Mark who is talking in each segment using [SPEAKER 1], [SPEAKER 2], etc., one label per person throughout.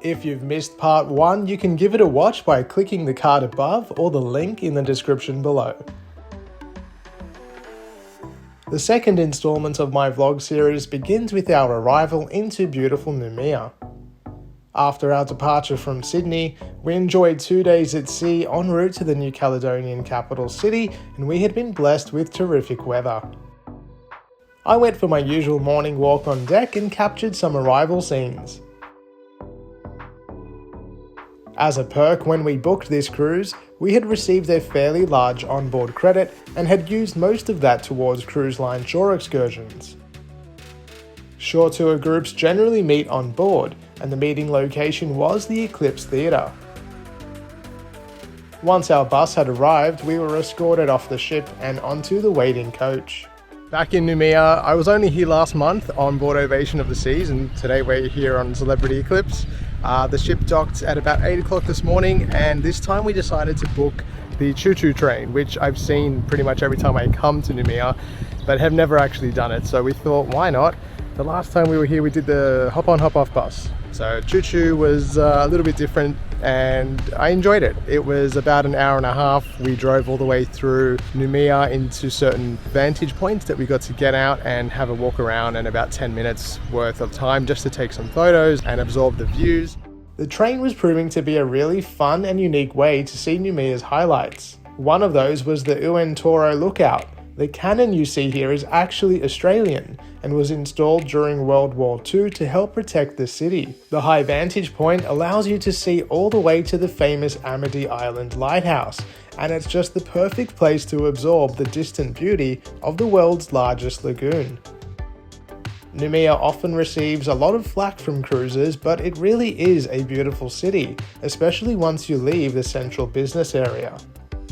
[SPEAKER 1] If you've missed part 1, you can give it a watch by clicking the card above or the link in the description below. The second installment of my vlog series begins with our arrival into beautiful Noumea. After our departure from Sydney, we enjoyed 2 days at sea en route to the New Caledonian capital city, and we had been blessed with terrific weather. I went for my usual morning walk on deck and captured some arrival scenes. As a perk, when we booked this cruise, we had received a fairly large onboard credit and had used most of that towards cruise line shore excursions. Shore tour groups generally meet on board, and the meeting location was the Eclipse Theatre. Once our bus had arrived, we were escorted off the ship and onto the waiting coach. Back in Noumea, I was only here last month on board Ovation of the Seas, and today we're here on Celebrity Eclipse. The ship docked at about 8 o'clock this morning, and this time we decided to book the Tchou Tchou Train, which I've seen pretty much every time I come to Noumea, but have never actually done it, so we thought, why not? The last time we were here we did the hop-on hop-off bus. So Tchou Tchou was a little bit different and I enjoyed it. It was about an hour and a half. We drove all the way through Noumea into certain vantage points that we got to get out and have a walk around, and about 10 minutes worth of time just to take some photos and absorb the views. The train was proving to be a really fun and unique way to see Noumea's highlights. One of those was the Ouen Toro lookout. The canon you see here is actually Australian and was installed during World War II to help protect the city. The high vantage point allows you to see all the way to the famous Amadee Island lighthouse, and it's just the perfect place to absorb the distant beauty of the world's largest lagoon. Noumea often receives a lot of flack from cruisers, but it really is a beautiful city, especially once you leave the central business area.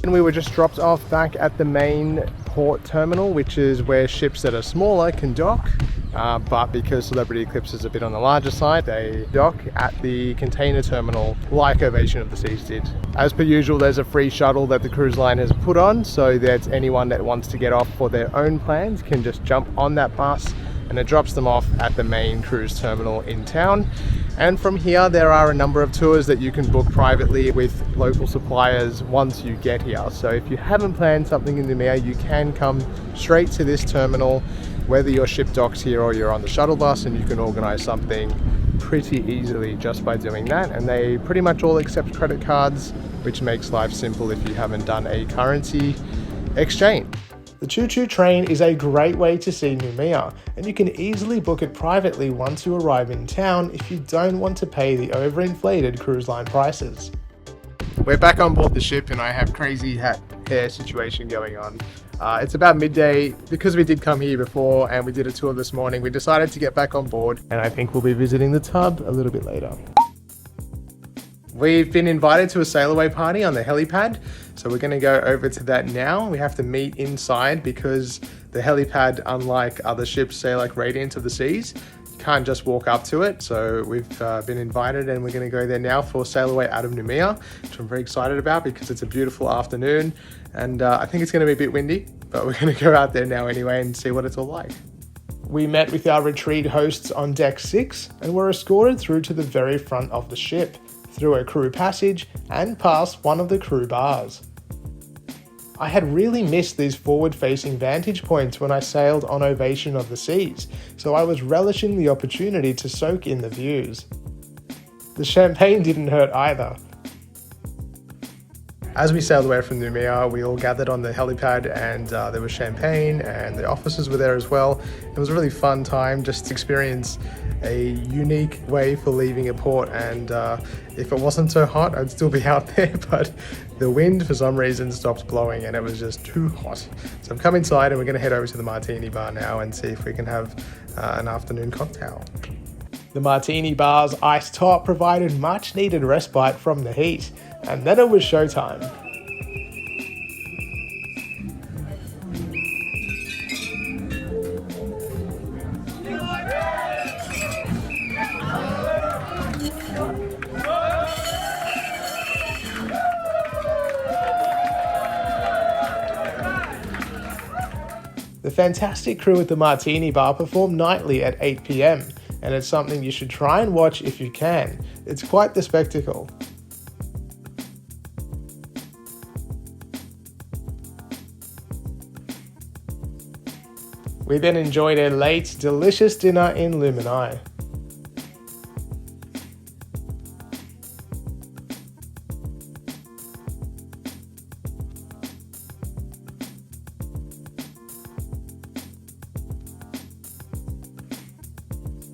[SPEAKER 1] And we were just dropped off back at the main port terminal, which is where ships that are smaller can dock, but because Celebrity Eclipse is a bit on the larger side, they dock at the container terminal like Ovation of the Seas did. As per usual, there's a free shuttle that the cruise line has put on, so that anyone that wants to get off for their own plans can just jump on that bus, and it drops them off at the main cruise terminal in town. And from here there are a number of tours that you can book privately with local suppliers once you get here. So if you haven't planned something in Noumea, you can come straight to this terminal, whether your ship docks here or you're on the shuttle bus, and you can organize something pretty easily just by doing that. And they pretty much all accept credit cards, which makes life simple if you haven't done a currency exchange. The Tchou Tchou Train is a great way to see Noumea, and you can easily book it privately once you arrive in town if you don't want to pay the overinflated cruise line prices. We're back on board the ship and I have crazy hair situation going on. It's about midday. Because we did come here before and we did a tour this morning, we decided to get back on board, and I think we'll be visiting the tub a little bit later. We've been invited to a sail away party on the helipad, so we're going to go over to that now. We have to meet inside because the helipad, unlike other ships, say like Radiant of the Seas, you can't just walk up to it. So we've been invited and we're going to go there now for sail away out of Noumea, which I'm very excited about because it's a beautiful afternoon, and I think it's going to be a bit windy, but we're going to go out there now anyway and see what it's all like. We met with our retreat hosts on deck 6 and were escorted through to the very front of the ship, through a crew passage and past one of the crew bars. I had really missed these forward-facing vantage points when I sailed on Ovation of the Seas, so I was relishing the opportunity to soak in the views. The champagne didn't hurt either. As we sailed away from Noumea, we all gathered on the helipad, and there was champagne and the officers were there as well. It was a really fun time just to experience a unique way for leaving a port, and if it wasn't so hot I'd still be out there, but the wind for some reason stopped blowing and it was just too hot. So I've come inside and we're going to head over to the martini bar now and see if we can have an afternoon cocktail. The martini bar's iced top provided much needed respite from the heat, and then it was showtime. The fantastic crew at the Martini Bar perform nightly at 8 PM, and it's something you should try and watch if you can. It's quite the spectacle. We then enjoyed a late, delicious dinner in Noumea.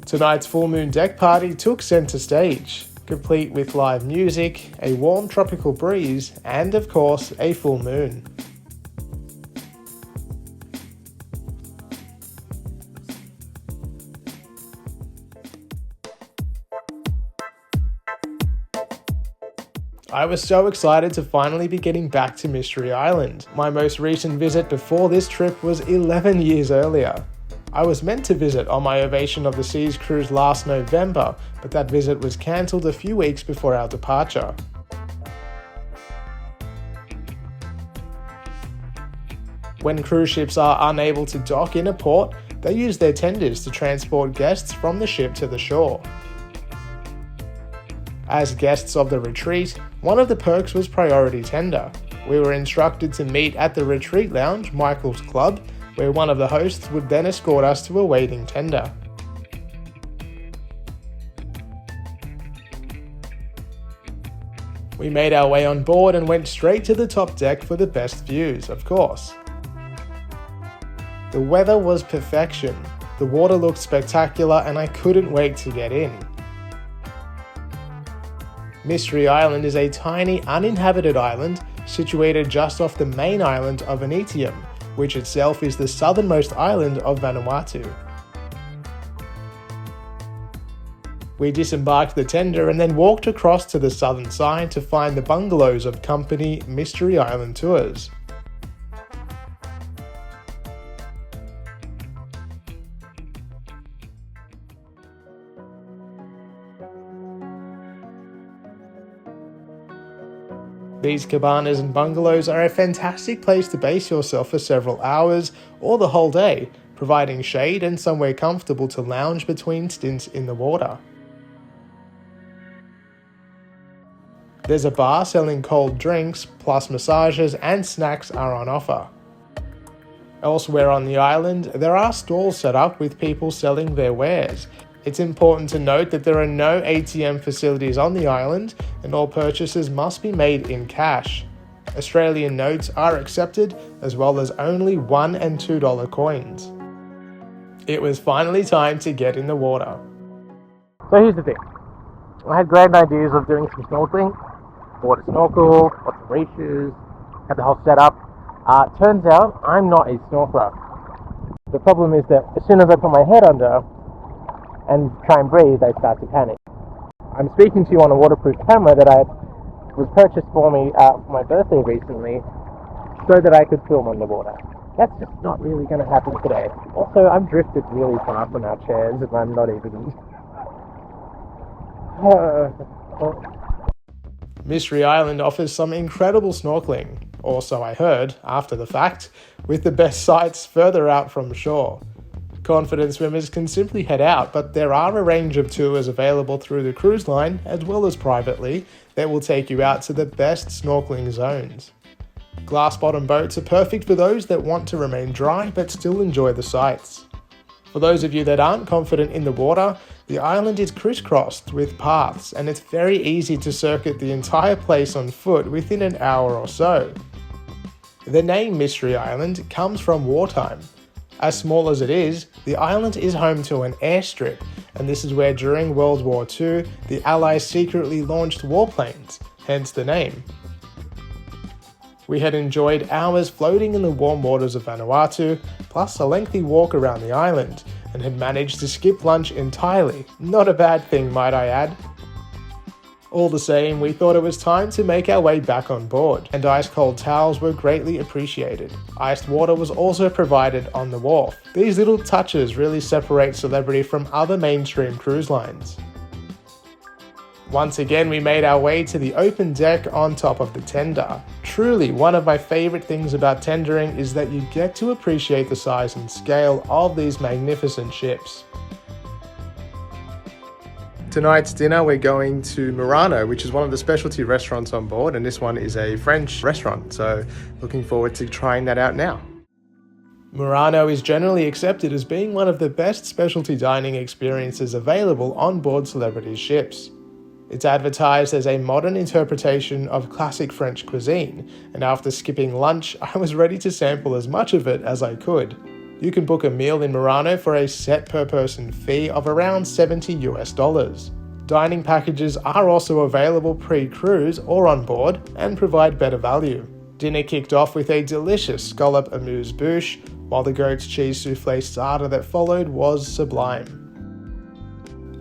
[SPEAKER 1] Tonight's full moon deck party took centre stage, complete with live music, a warm tropical breeze, and of course a full moon. I was so excited to finally be getting back to Mystery Island. My most recent visit before this trip was 11 years earlier. I was meant to visit on my Ovation of the Seas cruise last November, but that visit was cancelled a few weeks before our departure. When cruise ships are unable to dock in a port, they use their tenders to transport guests from the ship to the shore. As guests of the retreat, one of the perks was priority tender. We were instructed to meet at the retreat lounge, Michael's Club, where one of the hosts would then escort us to a waiting tender. We made our way on board and went straight to the top deck for the best views, of course. The weather was perfection. The water looked spectacular and I couldn't wait to get in. Mystery Island is a tiny uninhabited island situated just off the main island of Amadee, which itself is the southernmost island of Vanuatu. We disembarked the tender and then walked across to the southern side to find the bungalows of company Mystery Island Tours. These cabanas and bungalows are a fantastic place to base yourself for several hours or the whole day, providing shade and somewhere comfortable to lounge between stints in the water. There's a bar selling cold drinks, plus massages and snacks are on offer. Elsewhere on the island, there are stalls set up with people selling their wares. It's important to note that there are no ATM facilities on the island and all purchases must be made in cash. Australian notes are accepted as well as only $1 and $2 coins. It was finally time to get in the water. So here's the thing. I had grand ideas of doing some snorkeling. Bought a snorkel, got some reef shoes, had the whole setup. Turns out I'm not a snorkeler. The problem is that as soon as I put my head under and try and breathe, I start to panic. I'm speaking to you on a waterproof camera that was purchased for me for my birthday recently so that I could film underwater. That's just not really going to happen today. Also, I've drifted really far from our chairs and I'm not even... Mystery Island offers some incredible snorkeling, or so I heard, after the fact, with the best sights further out from shore. Confident swimmers can simply head out, but there are a range of tours available through the cruise line, as well as privately, that will take you out to the best snorkeling zones. Glass bottom boats are perfect for those that want to remain dry but still enjoy the sights. For those of you that aren't confident in the water, the island is crisscrossed with paths and it's very easy to circuit the entire place on foot within an hour or so. The name Mystery Island comes from wartime. As small as it is, the island is home to an airstrip, and this is where during World War II, the Allies secretly launched warplanes, hence the name. We had enjoyed hours floating in the warm waters of Vanuatu, plus a lengthy walk around the island, and had managed to skip lunch entirely. Not a bad thing, might I add. All the same, we thought it was time to make our way back on board, and ice-cold towels were greatly appreciated. Iced water was also provided on the wharf. These little touches really separate Celebrity from other mainstream cruise lines. Once again, we made our way to the open deck on top of the tender. Truly, one of my favourite things about tendering is that you get to appreciate the size and scale of these magnificent ships. Tonight's dinner we're going to Murano, which is one of the specialty restaurants on board, and this one is a French restaurant, so looking forward to trying that out now. Murano is generally accepted as being one of the best specialty dining experiences available on board celebrity ships. It's advertised as a modern interpretation of classic French cuisine, and after skipping lunch, I was ready to sample as much of it as I could. You can book a meal in Murano for a set per person fee of around $70 US. Dining packages are also available pre-cruise or on board and provide better value. Dinner kicked off with a delicious scallop amuse-bouche, while the goat's cheese soufflé starter that followed was sublime.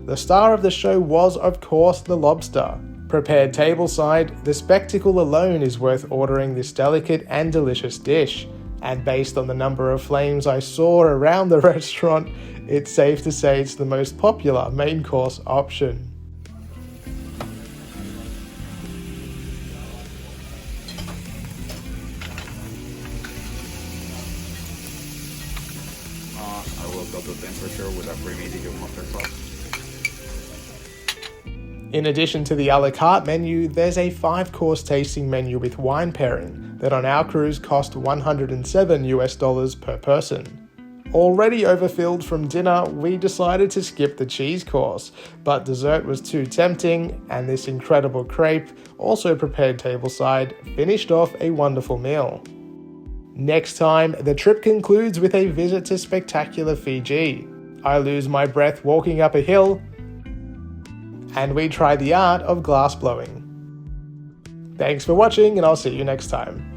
[SPEAKER 1] The star of the show was, of course, the lobster. Prepared tableside, the spectacle alone is worth ordering this delicate and delicious dish, and based on the number of flames I saw around the restaurant, it's safe to say it's the most popular main course option.
[SPEAKER 2] I will double temperature with a pre-medium mustard sauce.
[SPEAKER 1] In addition to the a la carte menu, there's a 5-course tasting menu with wine pairing that on our cruise cost $107 per person. Already overfilled from dinner, we decided to skip the cheese course, but dessert was too tempting, and this incredible crepe, also prepared tableside, finished off a wonderful meal. Next time, the trip concludes with a visit to spectacular Fiji. I lose my breath walking up a hill, and we try the art of glass blowing. Thanks for watching, and I'll see you next time.